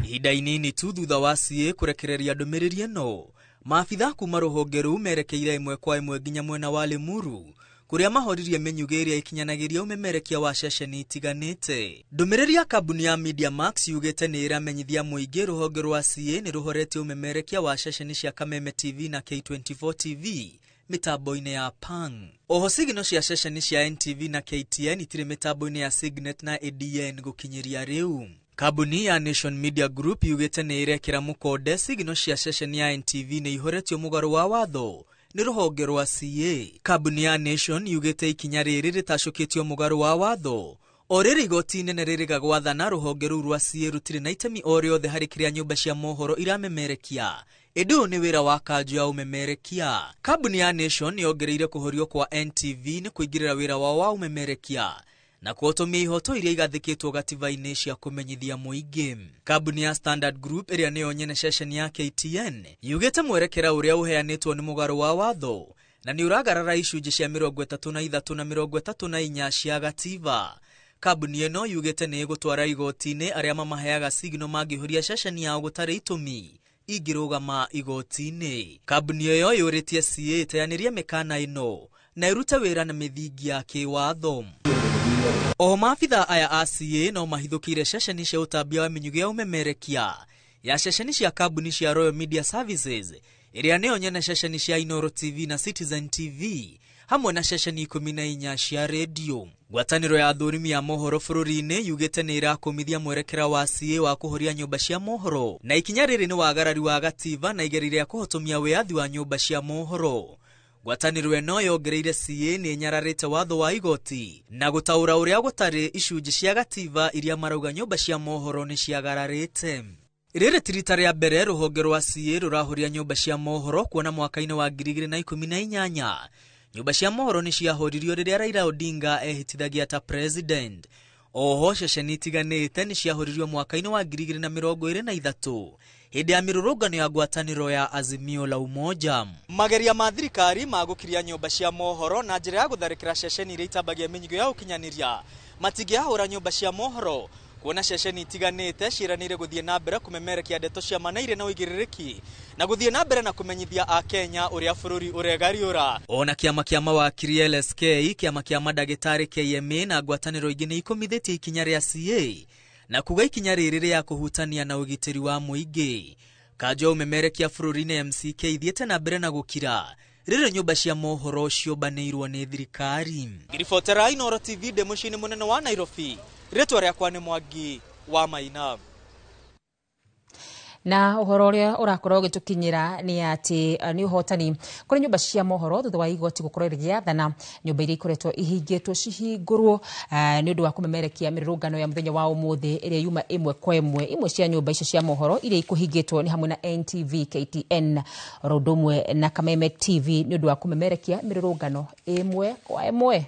Ihinda inini tu thutha wa CA kũrekereria ndũmĩrĩri ĩno, maabitha kuma rũhonge rũu merekeire ĩmwe kwa ĩmwe nginya mwena wa Limuru, kuria mahoririe menyuge ĩrĩa ikinyanagĩria ũmemerekia wa ceceni itiganĩte. Ndũmĩrĩri ya kambuni ya Media Max yugĩte nĩ ĩramenyithia mũingĩ rũhonge rwa CA nĩ rũhoretie ũmemerekia wa ceceni cia Kameme TV na K24 TV mitambo-inĩ ya Pang. Oho signo cia ceceni cia NTV na KTN itirĩ mitambo-inĩ ya Signet na ADN gũkinyĩria rĩu. Kambuni ya Nation Media Group yugĩte nĩ ĩrekĩra mũkonde signo cia ceceni ya NTV nĩ ihoretio mũgarũ wa watho nĩ rũhonge rwa CA. Kambuni ya Nation yugĩte ikinya rĩrĩ rĩtacũkĩtio mũgarũ wa watho o rĩrĩ igoti inene rĩrĩga gwathana rũhonge rũu rwa CA rũtirĩ na itemi o rĩothe harĩ kĩrĩa nyũmba cia mohoro iramemerekia. Ĩndĩ ũyũ nĩ wĩra wa kanjũ ya ũmemerekia. Kambuni ya Nation yongereire kũhorio kwa NTV nĩ kũingĩrĩra wĩra wao wa ũmemerekia na kuotomia ihoto iria igathĩkĩtwo gatiba-inĩ cia kũmenyithia mũingĩ. Kambuni ya Standard Group ĩrĩa nĩyo nyene ceceni ya KTN yugĩte mwerekera ũrĩa ũheanĩtwo nĩ mũgarũ wa watho na nĩ ũragarara icunjĩ cia 33 na 34 cia gatiba. Kambuni ĩno yugĩte nĩ ĩgũtwara igoti-inĩ arĩa mamaheaga signo mangĩhoria ceceni yao gũtarĩ itũmi ingĩrũgama igoti-inĩ. Kambuni ĩyo yũrĩtie CA ĩteanĩrie mĩkana ĩno na ĩrute wĩra na mĩthingi ya kĩwatho. Oho maabitha aya a CA no mahithũkĩire ceceni cia ũtambia wa mĩnyuge ya ũmemerekia ya ceceni cia kambuni cia Royal Media Services ĩrĩa nĩyo nyene ceceni cia Inoro TV na Citizen TV hamwe na ceceni 14 cia redio. Ngwatanĩro ya athũrimi ya mohoro bũrũri-inĩ yugĩte nĩ ĩrakũmithia mwerekera wa CA wa kũhoria nyũmba cia mohoro na ikinya rĩrĩ nĩ wagarari wa gatiba na igerire ya kũhotomia wĩyathi wa nyũmba cia mohoro. Ngwatanĩro ĩno yongereire CA nĩ nyararĩte watho wa igoti na gũtaũra ũrĩa gũtarĩ icunjĩ cia gatiba iria marauga nyũmba cia mohoro nĩ ciagararĩte. Rĩrĩ ti rita rĩa mbere rũhonge rwa CA rũrahoria nyũmba cia mohoro kuona mwaka-inĩ wa 2018 nyũmba cia mohoro nĩ ciahoririo rĩrĩa Raila Odinga ehĩtithagia ta president. Oho ceceni itiganĩte nĩ ciahoririo mwaka-inĩ wa 2023 hĩndĩ ya mĩrũrũngano ya ngwatanĩro ya Azimio la Umoja. Mageria ma thirikari magũkiria nyũmba cia mohoro na njĩra ya gũtharĩkĩra ceceni iria itambagia mĩnyugo ya ũkinyanĩria matingĩahũra nyũmba cia mohoro kuona ceceni itiganĩte ciĩranĩire gũthiĩ na mbere kũmemerekia ndeto cia manaire na ũigĩrĩrĩki na gũthiĩ na mbere na kũmenyithia a Kenya ũrĩa bũrũri ũregariũra. Ona kĩama kĩa mawakiri LSK, kĩama kĩa mandagĩtarĩ KMA na ngwatanĩro ingĩ nĩ ikomithĩtie ikinya rĩa CA na kuga ikinya rĩrĩ rĩa kũhutania na ũgitĩri wa mũingĩ. Kanjũ ũmemerekia bũrũri-inĩ MCK ithiĩte na mbere na gũkira rĩrĩ nyũmba cia mohoro ciũmbanĩirwo nĩ thirikari. Ngiribotera Inoro TV ndĩ mũciĩ-inĩ mũnene wa Nairobi. Rĩtwa rĩakwa nĩ Mwangi wa Maina. Na ũhoro ũrĩa ũrakorwo ũgĩtũkinyĩra nĩ atĩ nĩ ũhotani kũrĩ nyũmba cia mohoro thutha wa igoti gũkorwo rĩgĩathana nyũmba iria ikoretwo ihingĩtwo cihingũrwo nĩ ũndũ wa kũmemerekia mĩrũrũngano ya mũthenya wa ũmũthĩ ĩrĩa yuma ĩmwe kwa ĩmwe. Imwe cia nyũmba icio cia mohoro iria ikũhingĩtwo nĩ hamwe na NTV, KTN, ũndũ ũmwe na Kameme TV nĩ ũndũ wa kũmemerekia mĩrũrũngano ĩmwe kwa ĩmwe.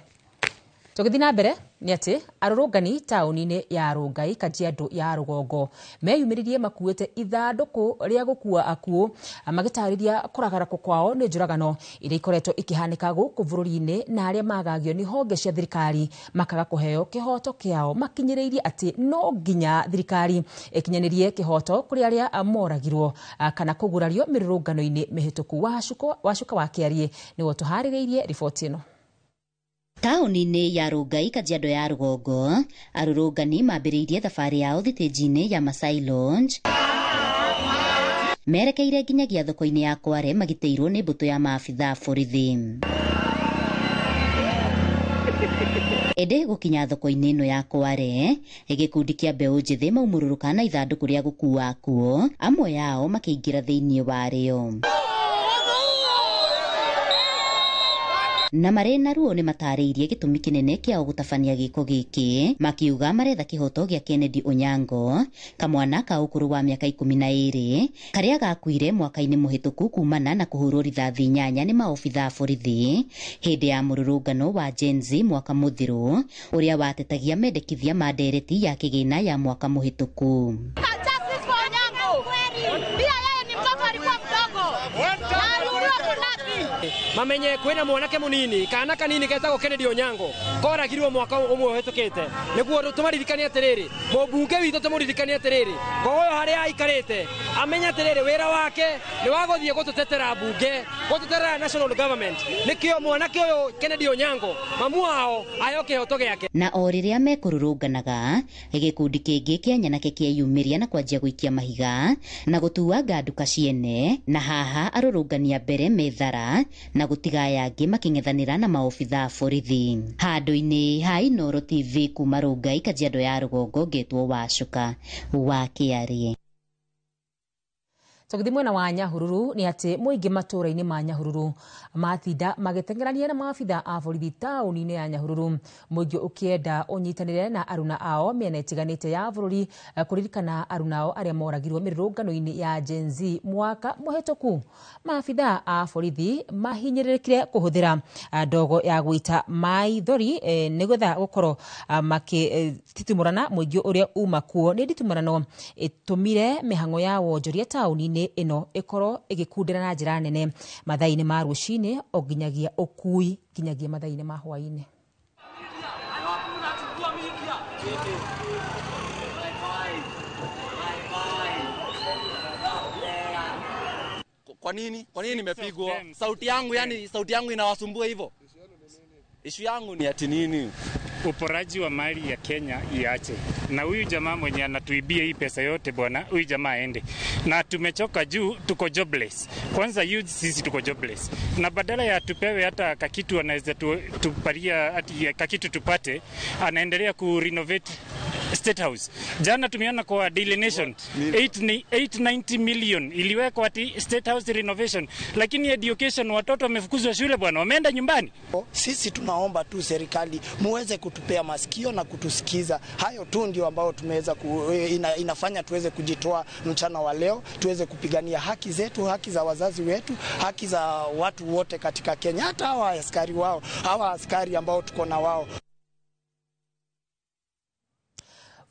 Tũgĩthiĩ na mbere nĩ atĩ arũrũngani taũni-inĩ ya Rongai Kajiado ya rũgongo meyumĩririe makuĩte ithandũkũ rĩa gũkua akuũ magĩtarĩria kũragarako kwao nĩ njũragano iria ikoretwo ikĩhanĩka gũkũ bũrũri-inĩ na arĩa magagio nĩ honge cia thirikari makaga kũheo kĩhoto kĩao, makinyĩrĩirie atĩ no nginya thirikari ĩkinyanĩrie kĩhoto kũrĩ arĩa moragirwo kana kũgurario mĩrũrũngano-inĩ mĩhĩtũku. Wacuka wa Kĩarie nĩwe tũharĩrĩirie riboti ĩno. Taũni-inĩ ya Rongai Kajiado ya rũgongo arũrũngani mambĩrĩirie thabarĩ yao thitĩnji-inĩ ya Masai Lounge merekeire nginyagia thoko-inĩ ya Kware magitĩirwo nĩ mbũtũ ya maabitha borithi. Ende gũkinya thoko-inĩ ĩno ya Kware gĩkundi kĩa mbeũ njĩthĩ maumũrũrũka na ithandũkũ rĩa gũkua akuũ, amwe yao makĩingĩra thĩinĩ warĩo na marĩ na ruo nĩ matarĩirie gĩtũmi kĩnene kĩao gũtabania gĩko gĩkĩ, makiuga maretha kĩhoto gĩa Kennedy Onyango, kamwana ka ũkũrũ wa mĩaka 12 karĩa gakuire mwaka-inĩ mũhĩtũku kumana na kũhũrwo rithathi 8 nĩ maobitha borithi hĩndĩ ya mũrũrũngano wa Gen Z mwaka mũthiru ũrĩa watetagia mendekithia ma ndereti ya kĩgĩna ya mwaka mũhĩtũku. mamenye kwina mwanake munini kana kanini ketagwo Kennedy Onyango koragirwo mwaka umwe uhetukite niguo tumaririkania atiriri mubunge witu tumuririkania atiriri gogo haria aikarite amenya atiriri wira wake ni waguthie gututetera bunge gututetera national government nikio mwanake uyu Kennedy Onyango mamu wao ayoke hoto giake. Na o riria mekururunganaga gikundi kingi kia nyanake kieyumiria na kwanjia guikia mahiga na gutua nganduka ciene, na haha arurungania mbere methara na gutiga yangi making'ethanira na maobitha borithi. Handu-ini ha Inoro TV kuma Rungai, Kajiado ya Rugongo, ngetwo Wacuka wa Kiarie. Tugithi mwena wa Nyahururu ni ati muingi matura-ini ma Nyahururu mathinda magitengerania na maabitha a borithi tauni-ini ya Nyahururu, muingi ukienda unyitanire na aruna ao miena itiganite ya bururi kuririkana aruna ao aria moragirwo mirurungano-ini ya Gen Z mwaka muhituku. Maabitha a borithi mahinyiririkire kuhuthira ndogo ya guita maithori nigwetha gukorwo makititimurana muingi uria uma kuo. Ni nditimurano itumire mihango ya wonjoria tauni-ini ino ikoro igikundira na njira nene mathaini ma rucini o nginyagia ukui nginyagia mathaini ma hwaini. Kwa nini nimepigwa? Sauti yangu inawasumbua hivyo? Ishu yangu ni ati nini? Uporaji wa mali ya Kenya iache. Na huyu jamaa mwenye anatuibia hii pesa yote bwana, huyu jamaa aende. Na tumechoka juu, tuko jobless. Kwanza sisi tuko jobless. Na badala ya tupewe hata kakitu anaweza tuparia ati kakitu tupate, anaendelea ku renovate State House. Jana tumeona kwa Daily Nation 890 million iliwekwa ati State House renovation, lakini education watoto wamefukuzwa shule bwana, wameenda nyumbani. Sisi tunaomba tu serikali muweze kutupea masikio na kutusikiza. Hayo tu ndio ambao tumeweza inafanya tuweze kujitoa mchana wa leo, tuweze kupigania haki zetu, haki za wazazi wetu, haki za watu wote katika Kenya, hata hawa askari ambao tuko na wao.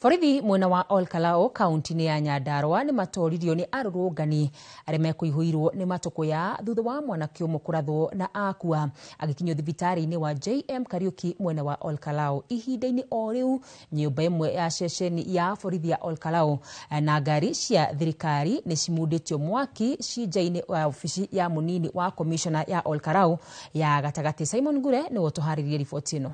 Borithi mwena wa Olkalao kaunti-ini ya Nyandarua ni matoririo ni arurungani aria mekuihuirwo ni matuku ya thutha wa mwanake umwe kurathwo na akua agikinywo thibitari-ini wa JM Kariuki mwena wa Olkalao. Ihinda-ini o riu nyumba imwe ya ceceni ya borithi ya Olkalao na ngari cia thirikari ni cimunditio mwaki cija-ini wa ofici ya munini wa commissioner ya Olkalao ya gatagati. Simon Ngure ni wotuharirie riboti ino.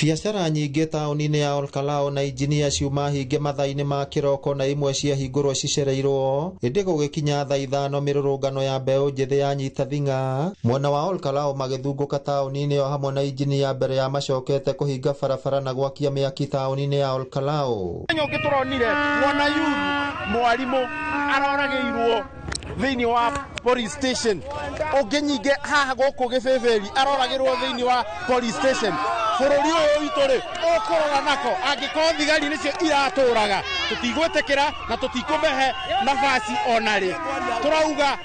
Biacara nyingĩ taũni-inĩ ya Olkalao na injinia ciuma hinge mathaa-inĩ ma kĩroko na imwe cia hingũrwo cicereirwo ĩndĩ gũgĩkinya thaa 5 mĩrũrũngano ya mbeũ njĩthĩ yanyita thing'a mwena wa Olkalao magĩthungũka taũni-inĩ o hamwe na injinia mbere ya macokete kũhinga barabara na gwakia mĩaki taũni-inĩ ya Olkalao. Ũngĩ tũronire mwana mwarimũ aroragĩirwo thĩinĩ wa police station, ũngĩ nyingĩ haha gũkũ Gĩbĩbĩri aroragĩrwo thĩinĩ wa police station. Bũrũri ũyũ witũ rĩ ũkũrora nako angĩkorwo thigari nĩcio iratũraga tũtigwĩtĩkĩra na tũtikũmehe nafasi onarĩ. Turauga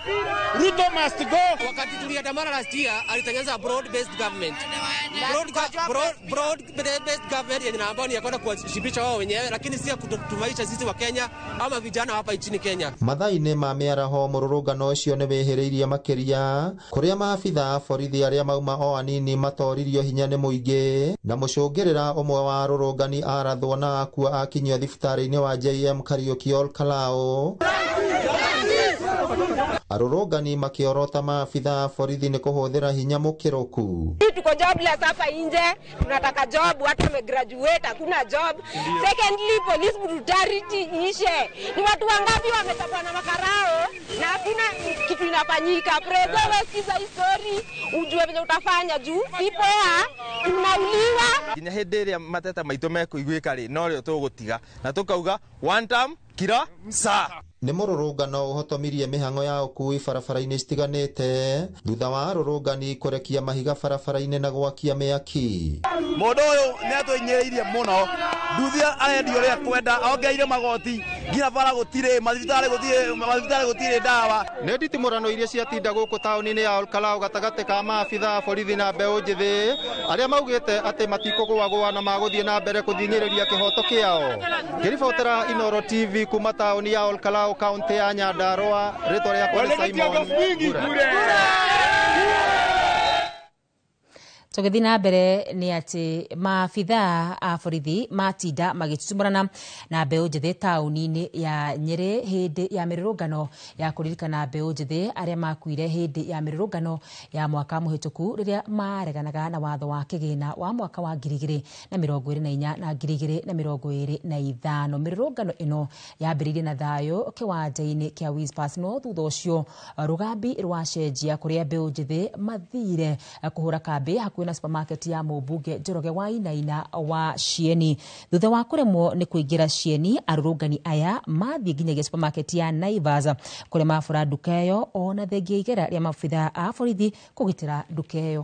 Ruto must go. Wakati tuliandamana last year alitengeneza broad based government. Broad based government yenye ambao ni yakwenda kuwashibisha wao wenyewe, lakini si kutumaisha sisi wa Kenya ama vijana hapa nchini Kenya. Mathaa-inĩ ma mĩaraho mũrũrũngano ũcio nĩ wĩhĩrĩirie makĩria kũrĩa maabitha a borithi arĩa mauma o anini matoririo hinya nĩ mũingĩ na mũcũngĩrĩra ũmwe wa arũrũngani arathwo na akua akinyio thibitarĩ-inĩ wa JM Kariuki Olkalao. Arurungani makiorota maafitha borithi ni kuhuthira hinya mukiruku. Tuko jobless hapa nje, tunataka job, watu wamegraduate hakuna job. Secondly, police brutality ishe. Ni watu wangapi wametapwa na makarao na hakuna kitu inafanyika. Prezo wasikiza story, ujue vile utafanya juu sipoa unauliwa. Kinya hĩndĩ ĩrĩa mateta maitũ mekũiguĩka rĩ no rĩo tũgũtiga na tũkauga one time kira sa. Nĩ mũrũrũngano ũhotomirie mĩhang'o ya ũkui barabara-inĩ citiganĩte thutha wa arũrũngani kũrekia mahiga barabara-inĩ na gwakia mĩaki. Mũndũ ũyũ nĩ atũinyĩrĩirie mũno, nduthia arendio ũrĩa kwenda ongeire magoti nginya bara gutire mathibitari gutire dawa. Nĩ nditimũrano iria ciatinda gũkũ taũni-inĩ ya Olkalau gatagatĩ ka maabitha borithi na mbeũ njĩthĩ arĩa maugĩte atĩ matikũgũagũa na magũthiĩ na mbere kũthing'ĩrĩria kĩhoto kĩao. Ngĩribotera Inooro TV kuma taũni ya Olkalau kaunti ya Nyandarua, rĩtwa rĩakwa nĩ Simon Ngura. Tũgĩthiĩ na mbere nĩ atĩ maabitha a borithi matinda magĩtutumũrana na mbeũ njĩthĩ taũni-inĩ ya Nyeri hĩndĩ ya mĩrũrũngano ya kũririkana mbeũ njĩthĩ arĩa makuire hĩndĩ ya mĩrũrũngano ya mwaka mũhĩtũku rĩrĩa mareganaga na watho wa kĩgĩna wa mwaka wa 2024 na 2025. Mĩrũrũngano ĩno yambĩrĩirie na thayũ kĩwanja-inĩ kĩa Whispers, no thutha ũcio rũgambi rwacenjia kũrĩa mbeũ njĩthĩ mathire kũhũra kambĩ hakuhĩ na supermarket ya mũmbunge Njoroge Wainaina wa Cieni. Thutha wa kũremwo nĩ kũingĩra Cieni, arũrũngani aya mathiĩ nginyagia supermarket ya Naivas kũrĩa mabũra nduka ĩyo ona thengia igera rĩa maabitha a borithi kũgitĩra nduka ĩyo.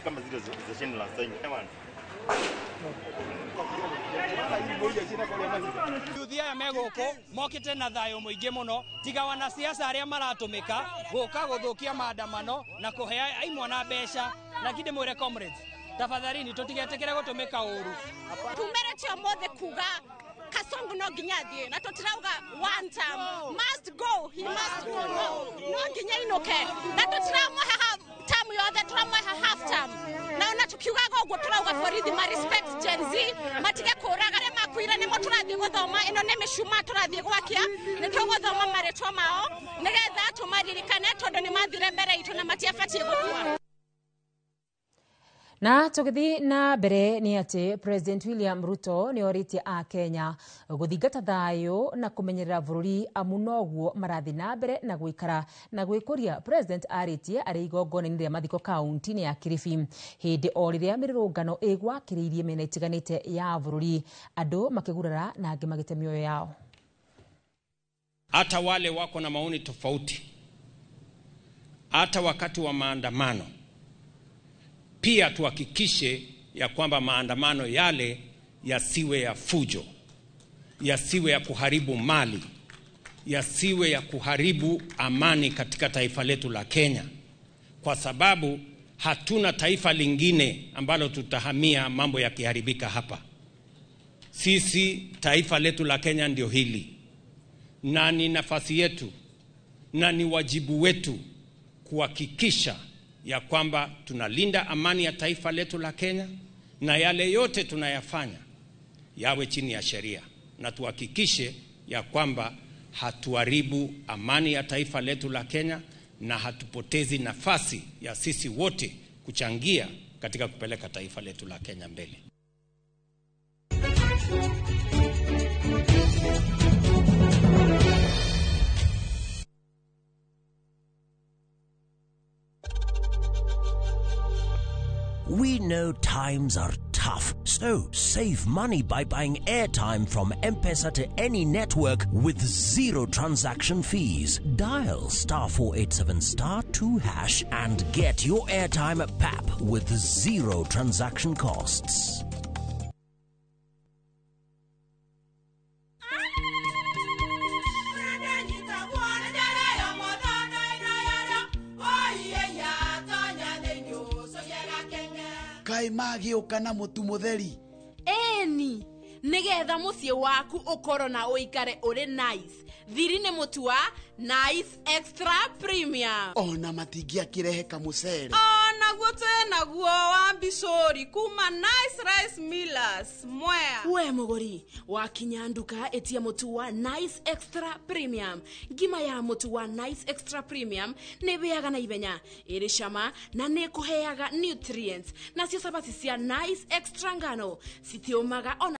Kama zile za Sheni last time. Yuthi aya megũkũ mokĩte na thayũ mũingĩ mũno, tiga wana siasa arĩa maratũmĩka gũka gũthũkia maandamano na kũhe aimwana mbeca. Lakini mwĩre comrades, tafadhalini tũtigetĩkĩre gũtũmĩka ũru. Tumerete ũmũthĩ kuga Kasongo no nginya athiĩ na tũtirauga one term must go, he must go, no nginya inoke na tũtiramũhe term yothe, turamũhe half term. Na ona tukiugaga ũguo turauga borithi ma respect Gen Z, matige kũraga arĩa makuire, nĩmo tũrathiĩ gũthoma, ĩno nĩ mĩcuma tũrathiĩ gwakia, nĩ tũgũthoma marĩtwa mao nĩgetha tũmaririkane tondũ nĩ mathire mbere itũ na matiabatiĩ gũkua. Na tũgĩthiĩ na mbere nĩ atĩ President William Ruto nĩ orĩtie a Kenya gũthingata thayũ na kũmenyerera bũrũri amu noguo marathiĩ na mbere na gũikara na gwĩkũria. President arĩtie arĩ igongona-inĩ rĩa mathiko kaunti-inĩ ya Kilifi hĩndĩ o rĩrĩa mĩrũrũngano ĩgwakĩrĩirie mĩena ĩtiganĩte ya bũrũri, andũ makĩgurara na angĩ magĩte mĩoyo yao. Hata wale wako na maoni tofauti, hata wakati wa maandamano pia tuhakikishe ya kwamba maandamano yale yasiwe ya fujo, yasiwe ya kuharibu mali, yasiwe ya kuharibu amani katika taifa letu la Kenya, kwa sababu hatuna taifa lingine ambalo tutahamia mambo yakiharibika hapa. Sisi taifa letu la Kenya ndio hili, na ni nafasi yetu na ni wajibu wetu kuhakikisha ya kwamba tunalinda amani ya taifa letu la Kenya, na yale yote tunayafanya yawe chini ya sheria, na tuhakikishe ya kwamba hatuharibu amani ya taifa letu la Kenya na hatupotezi nafasi ya sisi wote kuchangia katika kupeleka taifa letu la Kenya mbele. We know times are tough, so save money by buying airtime from M-Pesa to any network with zero transaction fees. Dial *487*2# and get your airtime PAP with zero transaction costs. Kai magĩũka na mũtu mũtheri. Eni, nigetha mũciĩ waku ũkorwo na ũikare ũrĩ nice. Thiri nĩ mũtu wa Nice Extra Premium. Ona matingĩakĩrehe kamũcere. Naguo naguo wa Bishori kuma Nice Rice Millers Mwea. We mũgũri, wakinya nduka etia mũtu wa Nice Extra Premium. Ngima ya mũtu wa Nice Extra Premium nĩ bĩaga na ibenya, ĩrĩ cama na nĩ kũheaga nutrients. Nacio sabati cia Nice Extra ngano citiũmaga ona